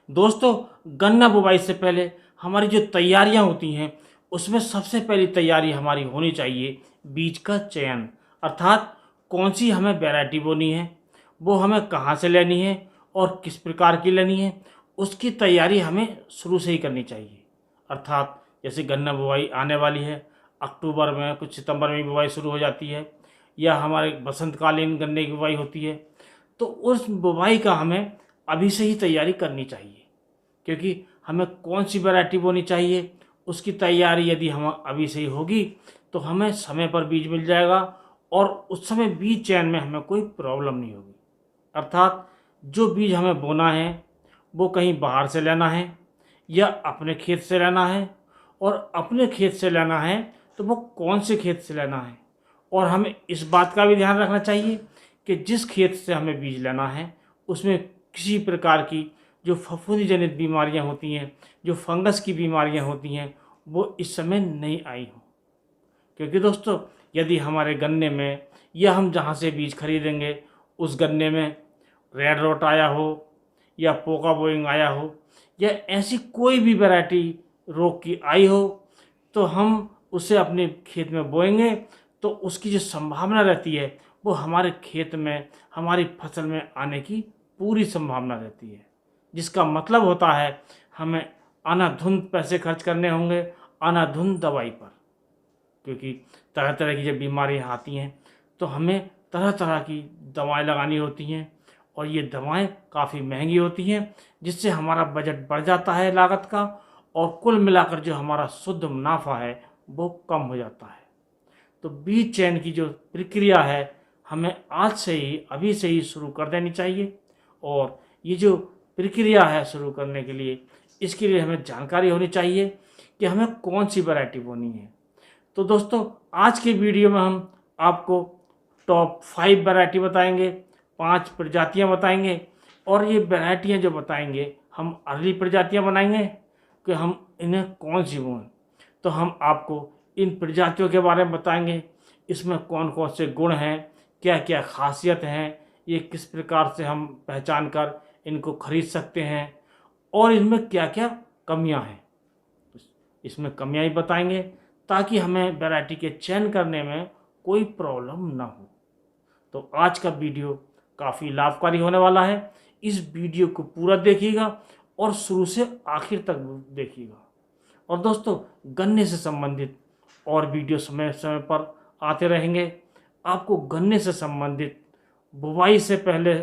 दोस्तों, गन्ना बुवाई से पहले हमारी जो तैयारियां होती हैं उसमें सबसे पहली तैयारी हमारी होनी चाहिए बीज का चयन। अर्थात कौन सी हमें वैरायटी बोनी है, वो हमें कहाँ से लेनी है और किस प्रकार की लेनी है, उसकी तैयारी हमें शुरू से ही करनी चाहिए। अर्थात जैसे गन्ना बुवाई आने वाली है, अक्टूबर में कुछ सितंबर में बुवाई शुरू हो जाती है, या हमारे बसंतकालीन गन्ने की बुवाई होती है, तो उस बुवाई का हमें अभी से ही तैयारी करनी चाहिए। क्योंकि हमें कौन सी वैरायटी बोनी चाहिए उसकी तैयारी यदि हम अभी से ही होगी तो हमें समय पर बीज मिल जाएगा और उस समय बीज चयन में हमें कोई प्रॉब्लम नहीं होगी। अर्थात जो बीज हमें बोना है वो कहीं बाहर से लेना है या अपने खेत से लेना है, और अपने खेत से लेना है तो वो कौन से खेत से लेना है। और हमें इस बात का भी ध्यान रखना चाहिए कि जिस खेत से हमें बीज लेना है उसमें किसी प्रकार की जो फफूंदी जनित बीमारियां होती हैं, जो फंगस की बीमारियां होती हैं, वो इस समय नहीं आई हों। क्योंकि दोस्तों, यदि हमारे गन्ने में या हम जहाँ से बीज खरीदेंगे उस गन्ने में रेड रोट आया हो या पोका बोइंग आया हो या ऐसी कोई भी वैरायटी रोग की आई हो, तो हम उसे अपने खेत में बोएंगे तो उसकी जो संभावना रहती है वो हमारे खेत में, हमारी फसल में आने की पूरी संभावना रहती है। जिसका मतलब होता है हमें अनाधुंध पैसे खर्च करने होंगे अनाधुंध दवाई पर। क्योंकि तरह तरह की जब बीमारियाँ आती हैं तो हमें तरह तरह की दवाएं लगानी होती हैं, और ये दवाएं काफ़ी महंगी होती हैं, जिससे हमारा बजट बढ़ जाता है लागत का, और कुल मिलाकर जो हमारा शुद्ध मुनाफा है वो कम हो जाता है। तो बीज चयन की जो प्रक्रिया है हमें आज से ही, अभी से ही शुरू कर देनी चाहिए। और ये जो प्रक्रिया है शुरू करने के लिए, इसके लिए हमें जानकारी होनी चाहिए कि हमें कौन सी वैरायटी बोनी है। तो दोस्तों, आज के वीडियो में हम आपको टॉप 5 वैरायटी बताएंगे, 5 प्रजातियां बताएंगे, और ये वैरायटियां जो बताएंगे हम अर्ली प्रजातियां बनाएंगे कि हम इन्हें कौन सी बोएं। तो हम आपको इन प्रजातियों के बारे में बताएंगे, इसमें कौन कौन से गुण हैं, क्या क्या खासियत हैं, ये किस प्रकार से हम पहचान कर इनको खरीद सकते हैं, और इनमें क्या क्या कमियां हैं, इसमें कमियां ही बताएंगे ताकि हमें वैरायटी के चयन करने में कोई प्रॉब्लम ना हो। तो आज का वीडियो काफ़ी लाभकारी होने वाला है। इस वीडियो को पूरा देखिएगा और शुरू से आखिर तक देखिएगा। और दोस्तों, गन्ने से संबंधित और वीडियो समय समय पर आते रहेंगे। आपको गन्ने से संबंधित बुवाई से पहले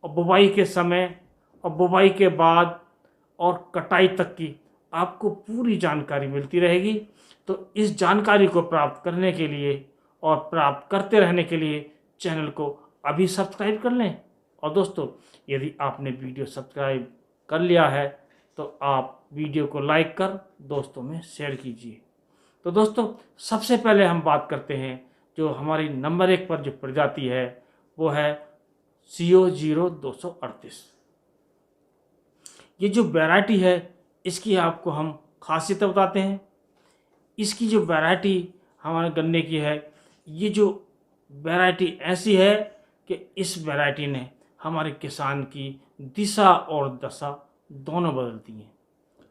और बुवाई के समय और बुवाई के बाद और कटाई तक की आपको पूरी जानकारी मिलती रहेगी। तो इस जानकारी को प्राप्त करने के लिए और प्राप्त करते रहने के लिए चैनल को अभी सब्सक्राइब कर लें। और दोस्तों, यदि आपने वीडियो सब्सक्राइब कर लिया है तो आप वीडियो को लाइक कर दोस्तों में शेयर कीजिए। तो दोस्तों, सबसे पहले हम बात करते हैं जो हमारी नंबर 1 पर जो प्रजाति है वो है CO0238। ये जो वैरायटी है इसकी आपको हम खासियत बताते हैं। इसकी जो वैरायटी हमारे गन्ने की है, ये जो वैरायटी ऐसी है कि इस वैरायटी ने हमारे किसान की दिशा और दशा दोनों बदल दी हैं।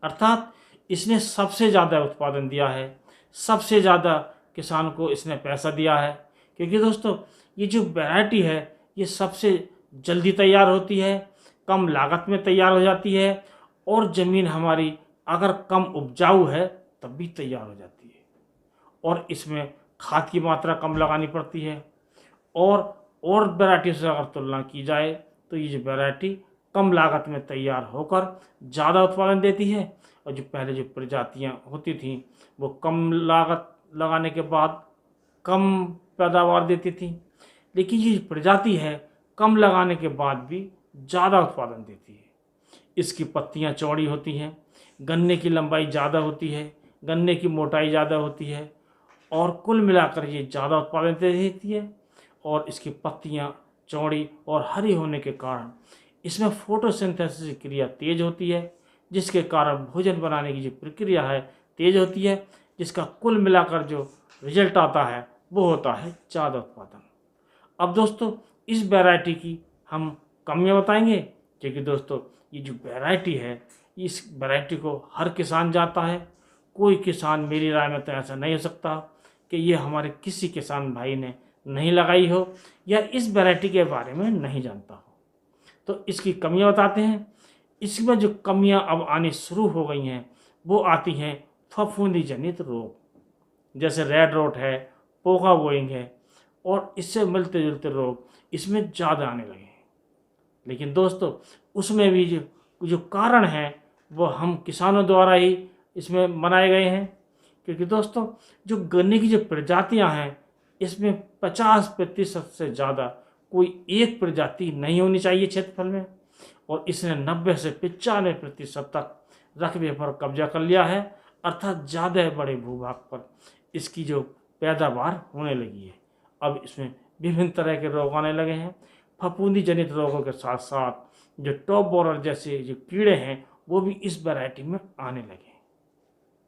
अर्थात इसने सबसे ज़्यादा उत्पादन दिया है, सबसे ज़्यादा किसान को इसने पैसा दिया है। क्योंकि दोस्तों, ये जो वैरायटी है ये सबसे जल्दी तैयार होती है, कम लागत में तैयार हो जाती है, और ज़मीन हमारी अगर कम उपजाऊ है तब भी तैयार हो जाती है, और इसमें खाद की मात्रा कम लगानी पड़ती है। और वैरायटी से अगर तुलना की जाए तो ये जो वैरायटी कम लागत में तैयार होकर ज़्यादा उत्पादन देती है, और जो पहले जो प्रजातियाँ होती थीं वो कम लागत लगाने के बाद कम पैदावार देती थी। लेकिन ये प्रजाति है कम लगाने के बाद भी ज़्यादा उत्पादन देती है। इसकी पत्तियाँ चौड़ी होती हैं, गन्ने की लंबाई ज़्यादा होती है, गन्ने की मोटाई ज़्यादा होती है, और कुल मिलाकर ये ज़्यादा उत्पादन देती है। और इसकी पत्तियाँ चौड़ी और हरी होने के कारण इसमें फोटोसिंथेसिस की क्रिया तेज होती है, जिसके कारण भोजन बनाने की जो प्रक्रिया है तेज होती है, जिसका कुल मिलाकर जो रिजल्ट आता है वो होता है ज़्यादा उत्पादन। अब दोस्तों, इस वैरायटी की हम कमियां बताएंगे, क्योंकि दोस्तों ये जो वैरायटी है, इस वैरायटी को हर किसान जानता है। कोई किसान, मेरी राय में तो ऐसा नहीं हो सकता कि ये हमारे किसी किसान भाई ने नहीं लगाई हो या इस वैरायटी के बारे में नहीं जानता हो। तो इसकी कमियां बताते हैं। इसमें जो कमियां अब आनी शुरू हो गई हैं वो आती हैं फफूंदी जनित रोग, जैसे रेड रोट है, पोका बोइंग है, और इससे मिलते जुलते रोग इसमें ज़्यादा आने लगे हैं। लेकिन दोस्तों, उसमें भी जो कारण हैं वो हम किसानों द्वारा ही इसमें बनाए गए हैं। क्योंकि दोस्तों, जो गन्ने की जो प्रजातियां हैं इसमें 50% से ज़्यादा कोई एक प्रजाति नहीं होनी चाहिए क्षेत्रफल में, और इसने 90 से 95% तक रकबे पर कब्जा कर लिया है, अर्थात ज़्यादा बड़े भूभाग पर इसकी जो पैदावार होने लगी है। अब इसमें विभिन्न तरह के रोग आने लगे हैं। फफूंदी जनित रोगों के साथ साथ जो टॉप बोरर जैसे जो कीड़े हैं वो भी इस वैरायटी में आने लगे हैं।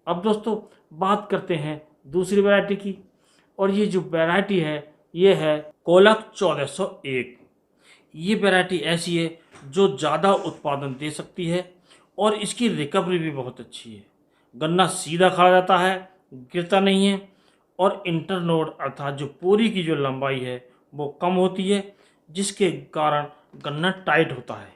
अब दोस्तों, बात करते हैं दूसरी वैरायटी की, और ये जो वैरायटी है ये है कोलक 1401। ये वैरायटी ऐसी है जो ज़्यादा उत्पादन दे सकती है और इसकी रिकवरी भी बहुत अच्छी है। गन्ना सीधा खड़ा जाता है, गिरता नहीं है, और इंटरनोड अर्थात जो पोरी की जो लंबाई है वो कम होती है, जिसके कारण गन्ना टाइट होता है,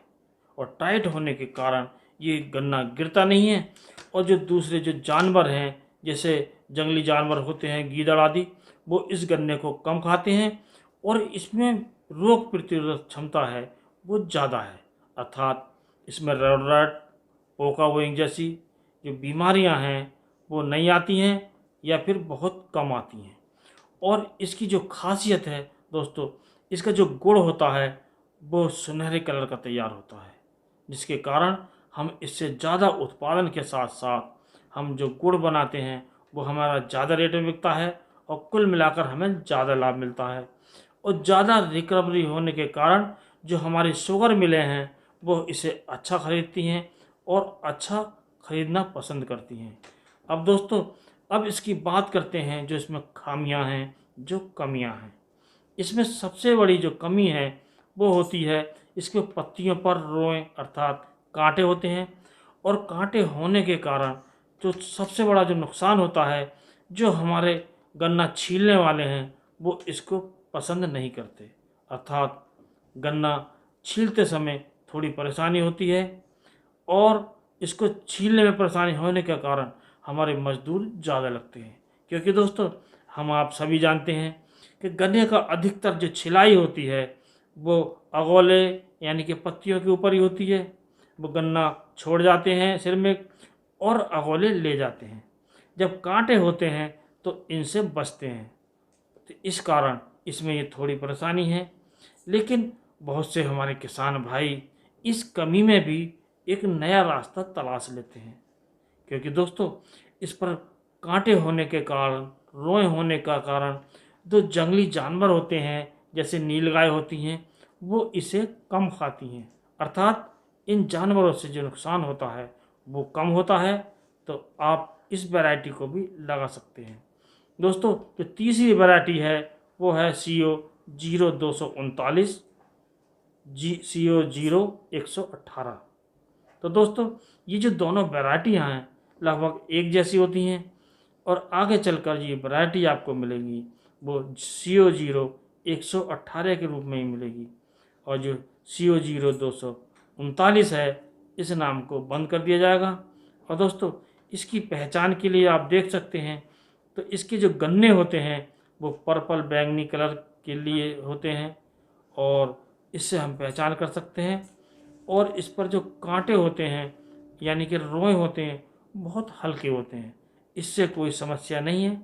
और टाइट होने के कारण ये गन्ना गिरता नहीं है। और जो दूसरे जो जानवर हैं, जैसे जंगली जानवर होते हैं, गीदड़ आदि, वो इस गन्ने को कम खाते हैं, और इसमें रोग प्रतिरोधक क्षमता है वो ज़्यादा है, अर्थात इसमें रेड रट, पोका बोइंग जैसी जो बीमारियां हैं वो नहीं आती हैं या फिर बहुत कम आती हैं। और इसकी जो खासियत है दोस्तों, इसका जो गुण होता है वो सुनहरे कलर का तैयार होता है, जिसके कारण हम इससे ज़्यादा उत्पादन के साथ साथ हम जो गुड़ बनाते हैं वो हमारा ज़्यादा रेट में बिकता है, और कुल मिलाकर हमें ज़्यादा लाभ मिलता है। और ज़्यादा रिकवरी होने के कारण जो हमारी शुगर मिलें हैं वो इसे अच्छा खरीदती हैं और अच्छा खरीदना पसंद करती हैं। अब दोस्तों, अब इसकी बात करते हैं जो इसमें खामियां हैं, जो कमियां हैं। इसमें सबसे बड़ी जो कमी है वो होती है इसके पत्तियों पर रोएं अर्थात कांटे होते हैं, और कांटे होने के कारण जो सबसे बड़ा जो नुकसान होता है, जो हमारे गन्ना छीलने वाले हैं वो इसको पसंद नहीं करते, अर्थात गन्ना छीलते समय थोड़ी परेशानी होती है, और इसको छीलने में परेशानी होने के कारण हमारे मजदूर ज़्यादा लगते हैं। क्योंकि दोस्तों, हम आप सभी जानते हैं कि गन्ने का अधिकतर जो छिलाई होती है वो अगोले यानी कि पत्तियों के ऊपर ही होती है। वो गन्ना छोड़ जाते हैं सिर में और अगोले ले जाते हैं। जब कांटे होते हैं तो इनसे बचते हैं, तो इस कारण इसमें ये थोड़ी परेशानी है। लेकिन बहुत से हमारे किसान भाई इस कमी में भी एक नया रास्ता तलाश लेते हैं, क्योंकि दोस्तों इस पर कांटे होने के कारण, रोएं होने का कारण जो जंगली जानवर होते हैं जैसे नीलगाय होती हैं वो इसे कम खाती हैं, अर्थात इन जानवरों से जो नुकसान होता है वो कम होता है। तो आप इस वैरायटी को भी लगा सकते हैं। दोस्तों, जो तीसरी वैरायटी है वो है CO0239 CO0118। तो दोस्तों, ये जो दोनों वैरायटियाँ हैं लगभग एक जैसी होती हैं, और आगे चलकर ये वैरायटी आपको मिलेगी वो CO0118 के रूप में ही मिलेगी, और जो CO0239 है इस नाम को बंद कर दिया जाएगा। और दोस्तों, इसकी पहचान के लिए आप देख सकते हैं तो इसके जो गन्ने होते हैं वो पर्पल बैंगनी कलर के लिए होते हैं, और इससे हम पहचान कर सकते हैं। और इस पर जो कांटे होते हैं यानी कि रोए होते हैं बहुत हल्के होते हैं, इससे कोई समस्या नहीं है,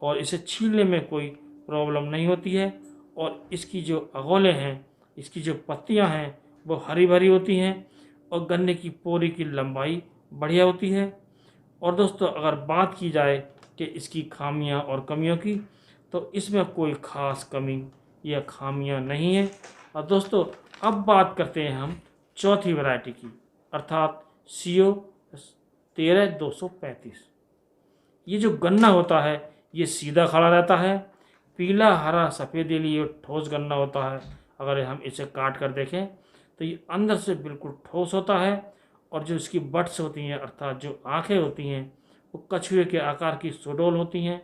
और इसे छीलने में कोई प्रॉब्लम नहीं होती है। और इसकी जो अगोले हैं, इसकी जो पत्तियां हैं वो हरी भरी होती हैं, और गन्ने की पोरी की लंबाई बढ़िया होती है। और दोस्तों, अगर बात की जाए कि इसकी खामियां और कमियों की, तो इसमें कोई ख़ास कमी या खामियां नहीं है। और दोस्तों, अब बात करते हैं हम चौथी वैरायटी की, अर्थात CO13235। ये जो गन्ना होता है ये सीधा खड़ा रहता है, पीला हरा सफ़ेद लिए ठोस गन्ना होता है। अगर हम इसे काट कर देखें तो ये अंदर से बिल्कुल ठोस होता है, और जो इसकी बट्स होती हैं अर्थात जो आँखें होती हैं वो कछुए के आकार की सुडौल होती हैं,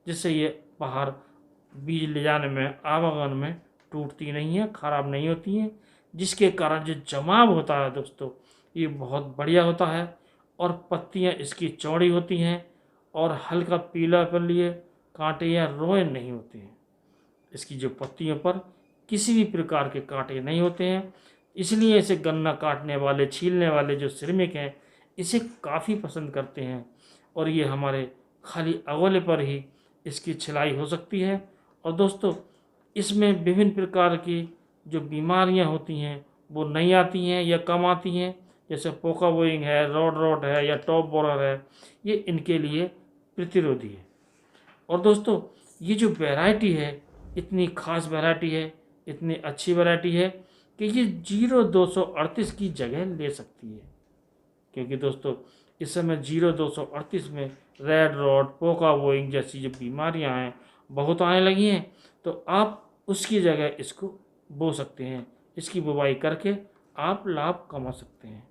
जिससे ये बाहर बीज ले जाने में, आवागमन में टूटती नहीं है, खराब नहीं होती हैं, जिसके कारण जो जमाव होता है दोस्तों ये बहुत बढ़िया होता है। और पत्तियां इसकी चौड़ी होती हैं और हल्का पीलापन लिए कांटे या रोए नहीं होते हैं। इसकी जो पत्तियों पर किसी भी प्रकार के कांटे नहीं होते हैं, इसलिए इसे गन्ना काटने वाले, छीलने वाले जो श्रमिक हैं इसे काफ़ी पसंद करते हैं, और ये हमारे खाली अगोले पर ही इसकी छिलाई हो सकती है। और दोस्तों इसमें विभिन्न प्रकार की जो बीमारियां होती हैं वो नहीं आती हैं या कम आती हैं, जैसे पोका बोइंग है, रॉड रॉट है या टॉप बोरर है, ये इनके लिए प्रतिरोधी है। और दोस्तों ये जो वैरायटी है इतनी खास वैरायटी है, इतनी अच्छी वैरायटी है कि ये 0238 की जगह ले सकती है, क्योंकि दोस्तों इस समय 0238 में रेड रॉट, पोका बोइंग जैसी जो बीमारियां हैं बहुत आने लगी हैं, तो आप उसकी जगह इसको बो सकते हैं। इसकी बुवाई करके आप लाभ कमा सकते हैं।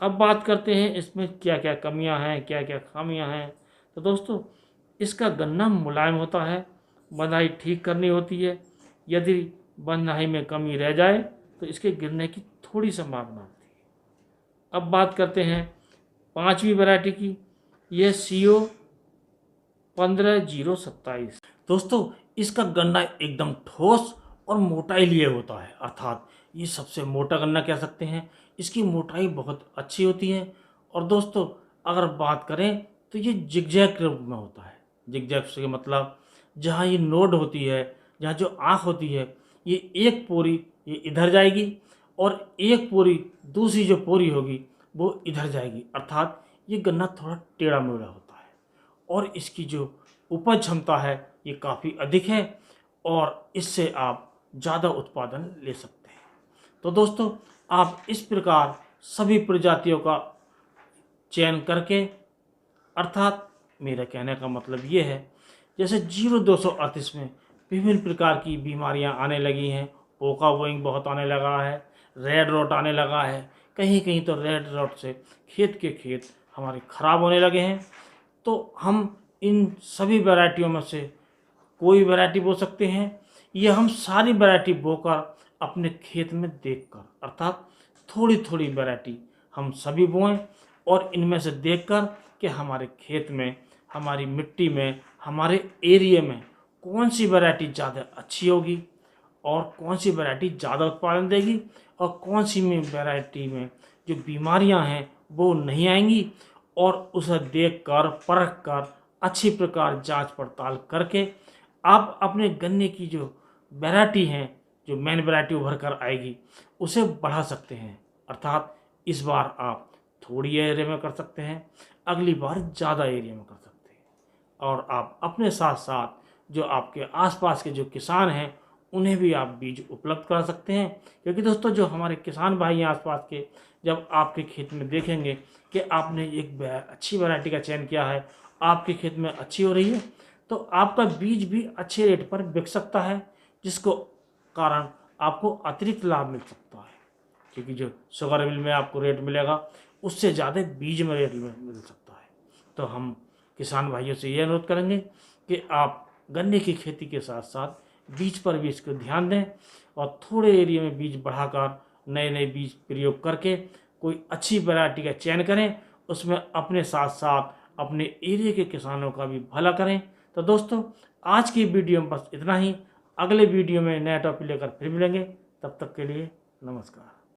अब बात करते हैं इसमें क्या क्या कमियां हैं, क्या क्या खामियां हैं। तो दोस्तों इसका गन्ना मुलायम होता है, बंधाई ठीक करनी होती है। यदि बंधाई में कमी रह जाए तो इसके गिरने की थोड़ी संभावना होती है। अब बात करते हैं 5वीं वैरायटी की, यह CO 15027। दोस्तों इसका गन्ना एकदम ठोस और मोटाई लिए होता है, अर्थात ये सबसे मोटा गन्ना कह सकते हैं। इसकी मोटाई बहुत अच्छी होती है। और दोस्तों अगर बात करें तो ये जिगजैग के रूप में होता है। जिगजैग से मतलब जहाँ ये नोड होती है, जहाँ जो आँख होती है, ये एक पोरी ये इधर जाएगी और एक पोरी दूसरी जो पोरी होगी वो इधर जाएगी, अर्थात ये गन्ना थोड़ा टेढ़ा मेढ़ा होता है। और इसकी जो उपज क्षमता है ये काफ़ी अधिक है, और इससे आप ज़्यादा उत्पादन ले सकते हैं। तो दोस्तों आप इस प्रकार सभी प्रजातियों का चयन करके, अर्थात मेरा कहने का मतलब ये है, जैसे 0238 में विभिन्न प्रकार की बीमारियां आने लगी हैं, पोका बोइंग बहुत आने लगा है, रेड रॉट आने लगा है, कहीं कहीं तो रेड रॉट से खेत के खेत हमारे ख़राब होने लगे हैं, तो हम इन सभी वैरायटियों में से कोई वैरायटी बो सकते हैं। ये हम सारी वैरायटी बोकर अपने खेत में देखकर, अर्थात थोड़ी थोड़ी वैरायटी हम सभी बोएं, और इनमें से देखकर कि हमारे खेत में, हमारी मिट्टी में, हमारे एरिया में कौन सी वैरायटी ज़्यादा अच्छी होगी और कौन सी वैरायटी ज़्यादा उत्पादन देगी, और कौन सी में वैरायटी में जो बीमारियां हैं वो नहीं आएंगी। और उसे देखकर, परख कर, अच्छी प्रकार जांच पड़ताल करके आप अपने गन्ने की जो वैरायटी हैं, जो मेन वैरायटी उभर कर आएगी, उसे बढ़ा सकते हैं। अर्थात इस बार आप थोड़ी एरिया में कर सकते हैं, अगली बार ज़्यादा एरिया में कर सकते हैं। और आप अपने साथ साथ जो आपके आसपास के जो किसान हैं उन्हें भी आप बीज उपलब्ध करा सकते हैं, क्योंकि दोस्तों जो हमारे किसान भाई हैं आसपास के, जब आपके खेत में देखेंगे कि आपने एक अच्छी वैरायटी का चयन किया है, आपके खेत में अच्छी हो रही है, तो आपका बीज भी अच्छे रेट पर बिक सकता है, जिसको कारण आपको अतिरिक्त लाभ मिल सकता है, क्योंकि जो शुगर मिल में आपको रेट मिलेगा उससे ज़्यादा बीज में रेट मिल सकता है। तो हम किसान भाइयों से ये अनुरोध करेंगे कि आप गन्ने की खेती के साथ साथ बीज पर भी इसको ध्यान दें, और थोड़े एरिया में बीज बढ़ाकर नए नए बीज प्रयोग करके कोई अच्छी वैरायटी का चयन करें, उसमें अपने साथ साथ अपने एरिया के किसानों का भी भला करें। तो दोस्तों आज की वीडियो में बस इतना ही। अगले वीडियो में नया टॉपिक लेकर फिर मिलेंगे, तब तक के लिए नमस्कार।